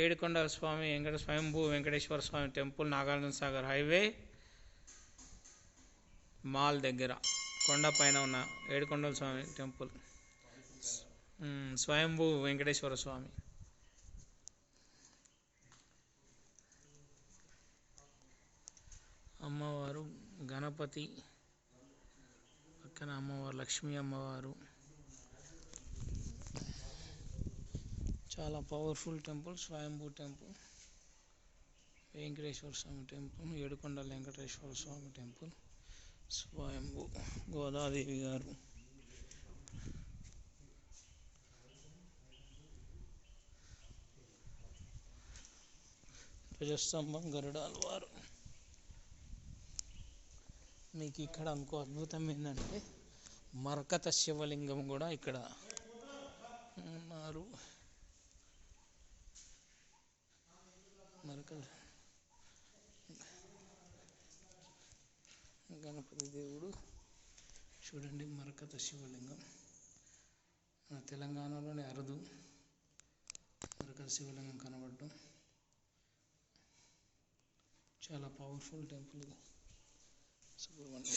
ఏడుకొండల స్వామి స్వయంభూ వెంకటేశ్వర స్వామి టెంపుల్ నాగార్జున సాగర్ హైవే మాల్ దగ్గర కొండపైన ఉన్న ఏడుకొండల స్వామి టెంపుల్. స్వయంభూ వెంకటేశ్వర స్వామి. అమ్మవారు గణపతి, పక్కన అమ్మవారు లక్ష్మీ అమ్మవారు. చాలా పవర్ఫుల్ టెంపుల్ స్వయంభూ టెంపుల్. వెంకటేశ్వర స్వామి టెంపుల్, ఏడుకొండల వెంకటేశ్వర స్వామి టెంపుల్, స్వయంభూ. గోదాదేవి గారు, ధ్వజస్తంభం, గరుడాల వారు. మీకు ఇక్కడ ఇంకో అద్భుతం ఏంటంటే మరకత శివలింగం కూడా ఇక్కడ ఉన్నారు. గణపతి దేవుడు చూడండి, మరకత శివలింగం. మన తెలంగాణలోనే అరుదు మరకత శివలింగం కనబడటం. చాలా పవర్ఫుల్ టెంపుల్ ఇది. సుబ్రహ్మణ్య